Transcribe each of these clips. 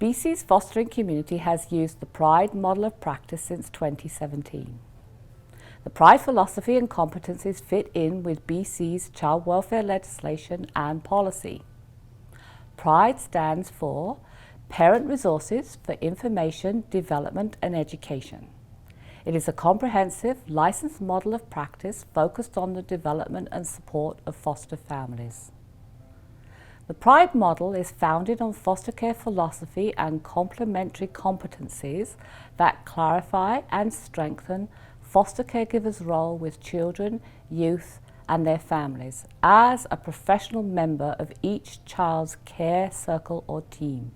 BC's fostering community has used the PRIDE model of practice since 2017. The PRIDE philosophy and competencies fit in with BC's child welfare legislation and policy. PRIDE stands for Parent Resources for Information, Development and Education. It is a comprehensive, licensed model of practice focused on the development and support of foster families. The PRIDE model is founded on foster care philosophy and complementary competencies that clarify and strengthen foster caregivers' role with children, youth, and their families as a professional member of each child's care circle or team.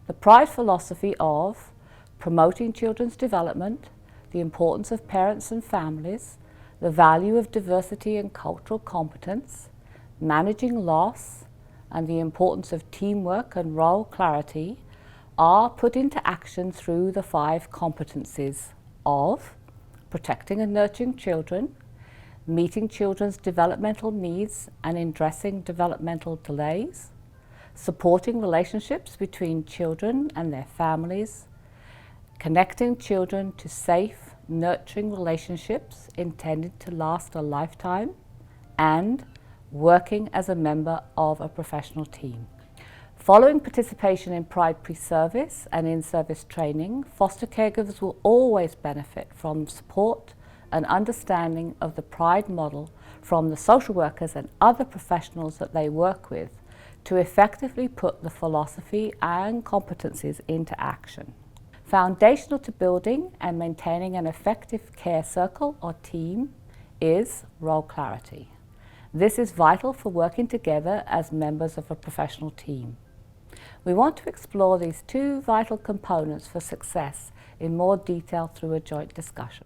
The PRIDE philosophy of promoting children's development, the importance of parents and families, the value of diversity and cultural competence, managing loss, and the importance of teamwork and role clarity are put into action through the 5 competencies of protecting and nurturing children, meeting children's developmental needs and addressing developmental delays, supporting relationships between children and their families, connecting children to safe, nurturing relationships intended to last a lifetime, and working as a member of a professional team. Following participation in PRIDE pre-service and in-service training, foster caregivers will always benefit from support and understanding of the PRIDE model from the social workers and other professionals that they work with to effectively put the philosophy and competencies into action. Foundational to building and maintaining an effective care circle or team is role clarity. This is vital for working together as members of a professional team. We want to explore these 2 vital components for success in more detail through a joint discussion.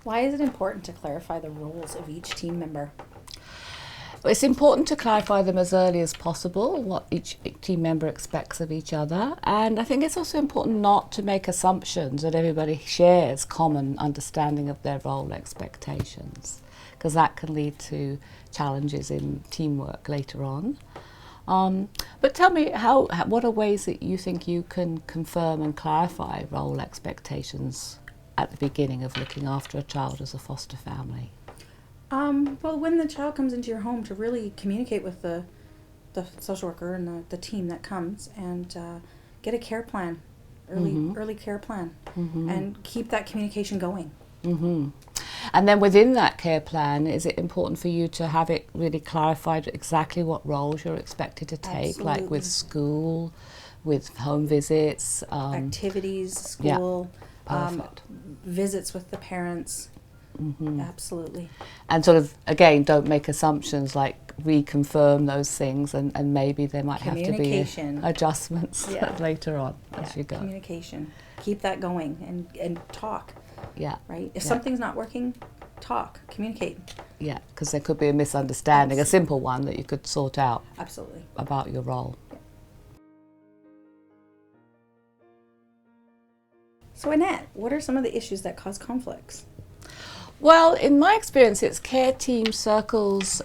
Why is it important to clarify the roles of each team member? It's important to clarify them as early as possible, what each team member expects of each other. And I think it's also important not to make assumptions that everybody shares common understanding of their role expectations, because that can lead to challenges in teamwork later on. But tell me, what are ways that you think you can confirm and clarify role expectations at the beginning of looking after a child as a foster family? Well, when the child comes into your home, to really communicate with the social worker and the team that comes, and get a care plan, early care plan, and keep that communication going. And then within that care plan, is it important for you to have it really clarified exactly what roles you're expected to take, Absolutely. like with school, with home visits, activities, school, perfect. Visits with the parents. Absolutely. And sort of, again, don't make assumptions, like reconfirm those things, and maybe there might have to be adjustments later on as you go. Communication. Keep that going and talk. Yeah. Right? If something's not working, talk, communicate. Yeah, because there could be a misunderstanding, a simple one that you could sort out. Absolutely. About your role. Yeah. So Annette, what are some of the issues that cause conflicts? Well, in my experience, it's care team circles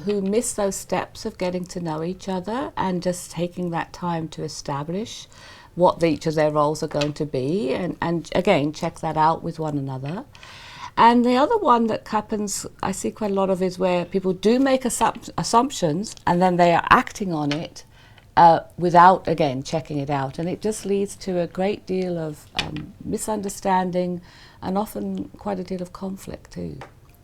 who miss those steps of getting to know each other and just taking that time to establish what each of their roles are going to be, and again, check that out with one another. And the other one that happens, I see quite a lot of, is where people do make assumptions and then they are acting on it without, again, checking it out. And it just leads to a great deal of misunderstanding and often quite a deal of conflict too.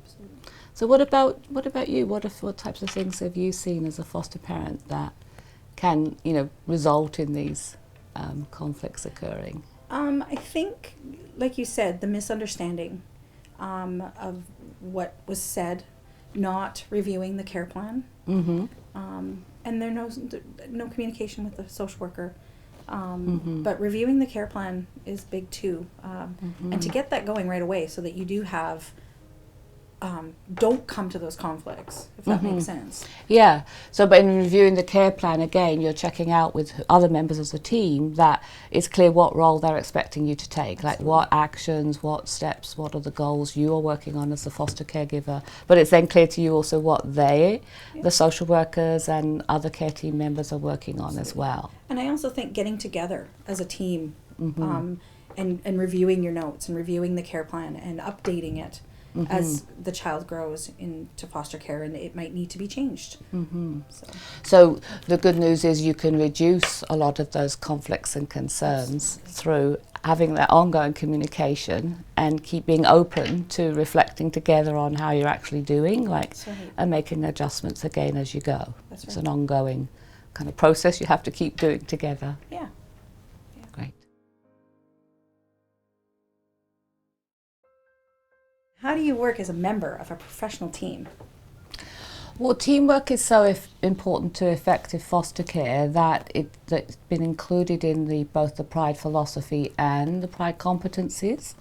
Absolutely. So what about you? What types of things have you seen as a foster parent that can, result in these conflicts occurring? I think, like you said, the misunderstanding of what was said, not reviewing the care plan, and there's no communication with the social worker. But reviewing the care plan is big too, and to get that going right away so that you do have don't come to those conflicts, if that makes sense. Yeah. So, but in reviewing the care plan, again, you're checking out with other members of the team that it's clear what role they're expecting you to take, like what actions, what steps, what are the goals you are working on as the foster caregiver. But it's then clear to you also what they, the social workers and other care team members, are working on as well. And I also think getting together as a team and reviewing your notes and reviewing the care plan and updating it as the child grows into foster care, and it might need to be changed. So the good news is you can reduce a lot of those conflicts and concerns through having that ongoing communication and keep being open to reflecting together on how you're actually doing, like, and making adjustments again as you go. It's an ongoing kind of process you have to keep doing together. Yeah. Great. How do you work as a member of a professional team? Well, teamwork is so important to effective foster care that it's been included in both the PRIDE philosophy and the PRIDE competencies.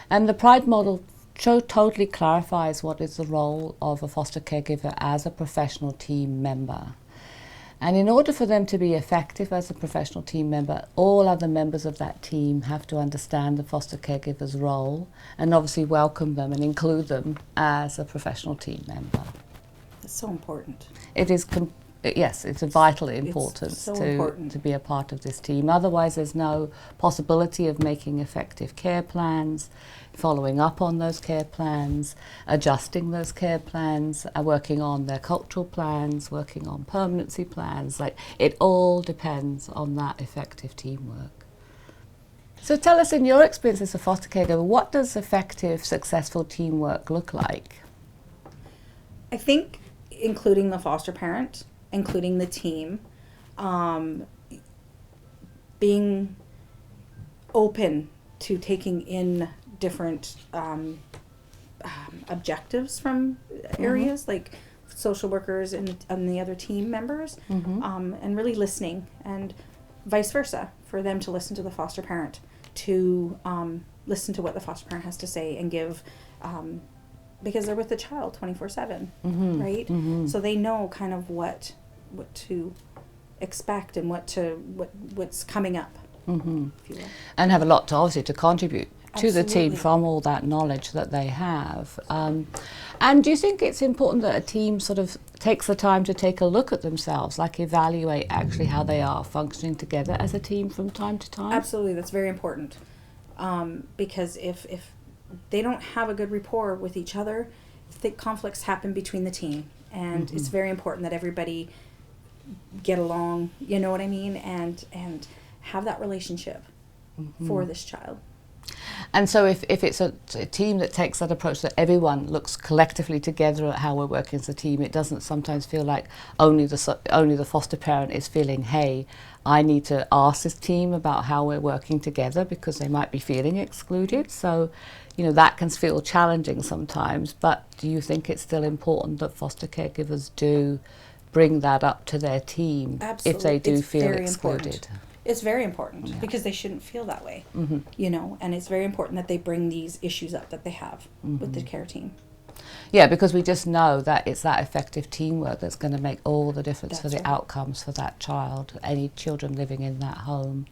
And the PRIDE model totally clarifies what is the role of a foster caregiver as a professional team member. And in order for them to be effective as a professional team member, all other members of that team have to understand the foster caregiver's role and obviously welcome them and include them as a professional team member. It's so important. It is, yes, it's a vital importance to be a part of this team. Otherwise, there's no possibility of making effective care plans, following up on those care plans, adjusting those care plans, working on their cultural plans, working on permanency plans. Like, it all depends on that effective teamwork. So tell us, in your experience as a foster caregiver, what does effective, successful teamwork look like? I think including the foster parent, including the team, being open to taking in different objectives from areas like social workers and the other team members, and really listening, and vice versa, for them to listen to the foster parent, to listen to what the foster parent has to say and give, because they're with the child 24/7, right? So they know kind of what to expect and what's coming up, if you will. And have a lot to obviously to contribute to the team Absolutely. from all that knowledge that they have. And do you think it's important that a team sort of takes the time to take a look at themselves, like evaluate actually how they are functioning together as a team from time to time? Absolutely, that's very important, because if they don't have a good rapport with each other, the conflicts happen between the team, and it's very important that everybody get along, you know what I mean, and have that relationship for this child. And so if it's a team that takes that approach, that everyone looks collectively together at how we're working as a team, it doesn't sometimes feel like only the foster parent is feeling, hey, I need to ask this team about how we're working together, because they might be feeling excluded. So, that can feel challenging sometimes. But do you think it's still important that foster caregivers do bring that up to their team if they do feel excluded? It's very important, because they shouldn't feel that way, and it's very important that they bring these issues up that they have with the care team. Yeah, because we just know that it's that effective teamwork that's going to make all the difference for the outcomes for that child. Any children living in that home,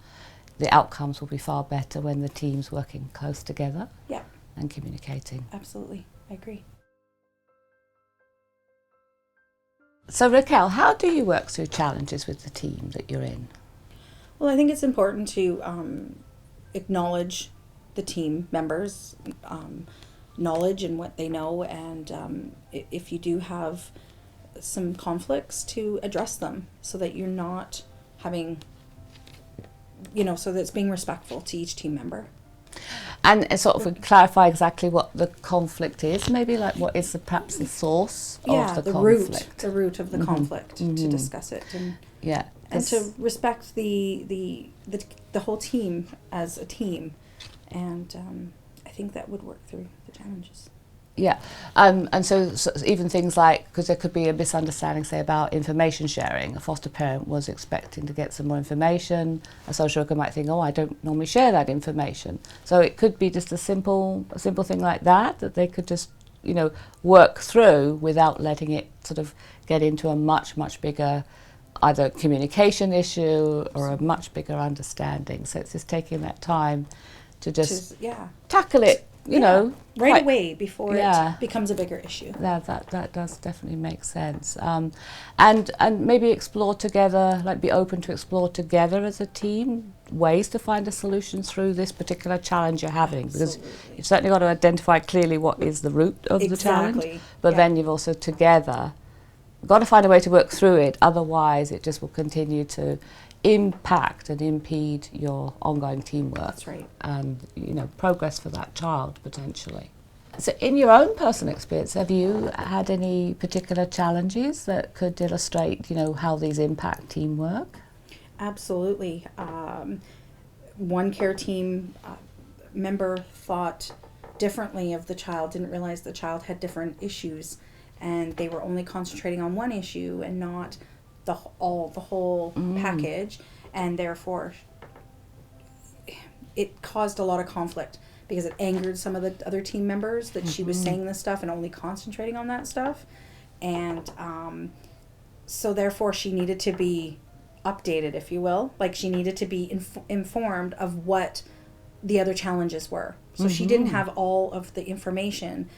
the outcomes will be far better when the team's working close together and communicating. Absolutely, I agree. So Raquel, how do you work through challenges with the team that you're in? Well, I think it's important to acknowledge the team members' knowledge and what they know, and if you do have some conflicts, to address them so that you're not having, so that it's being respectful to each team member. And sort of clarify exactly what the conflict is, maybe, like what is perhaps the source of the conflict. The root of the conflict, to discuss it, and to respect the whole team as a team, and I think that would work through the challenges. Yeah, and so even things like, because there could be a misunderstanding, say, about information sharing. A foster parent was expecting to get some more information. A social worker might think, oh, I don't normally share that information. So it could be just a simple thing like that they could just work through without letting it sort of get into a much, much bigger either communication issue or a much bigger understanding. So it's just taking that time to just tackle it, right quite away before it becomes a bigger issue. That does definitely make sense. And maybe explore together, like be open to explore together as a team ways to find a solution through this particular challenge you're having. Because you've certainly got to identify clearly what is the root of the challenge, but then you've also together got to find a way to work through it. Otherwise, it just will continue to impact and impede your ongoing teamwork. That's right. And progress for that child potentially. So in your own personal experience, have you had any particular challenges that could illustrate how these impact teamwork? Absolutely. One care team member thought differently of the child, didn't realize the child had different issues, and they were only concentrating on one issue and not the whole package, and therefore it caused a lot of conflict because it angered some of the other team members that she was saying this stuff and only concentrating on that stuff, and so therefore she needed to be updated, if you will, like she needed to be informed of what the other challenges were. So she didn't have all of the information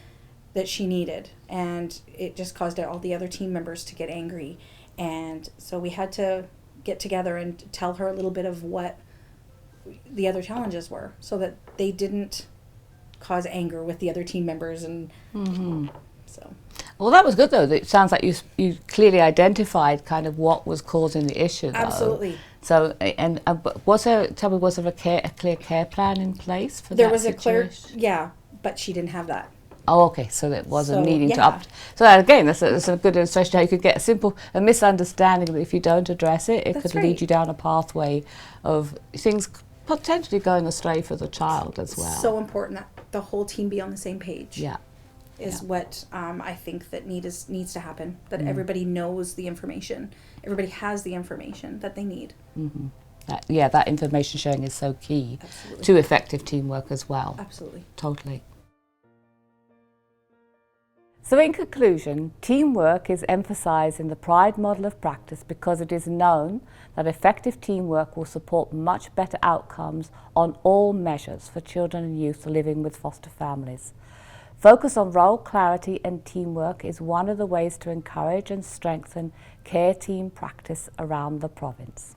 that she needed, and it just caused all the other team members to get angry. And so we had to get together and tell her a little bit of what the other challenges were so that they didn't cause anger with the other team members. And so. Well, that was good though. It sounds like you clearly identified kind of what was causing the issue though. Absolutely. So, and was there a clear care plan in place for that situation? There was a clear, but she didn't have that. Oh, okay. So it wasn't needing to up. So again, that's a good illustration how you could get a misunderstanding, but if you don't address it, it could lead you down a pathway of things potentially going astray for the child as well. So important that the whole team be on the same page. Yeah. Is what I think that needs to happen. That everybody knows the information. Everybody has the information that they need. Mm-hmm. That information sharing is so key to effective teamwork as well. Absolutely. Totally. So in conclusion, teamwork is emphasised in the PRIDE model of practice because it is known that effective teamwork will support much better outcomes on all measures for children and youth living with foster families. Focus on role clarity and teamwork is one of the ways to encourage and strengthen care team practice around the province.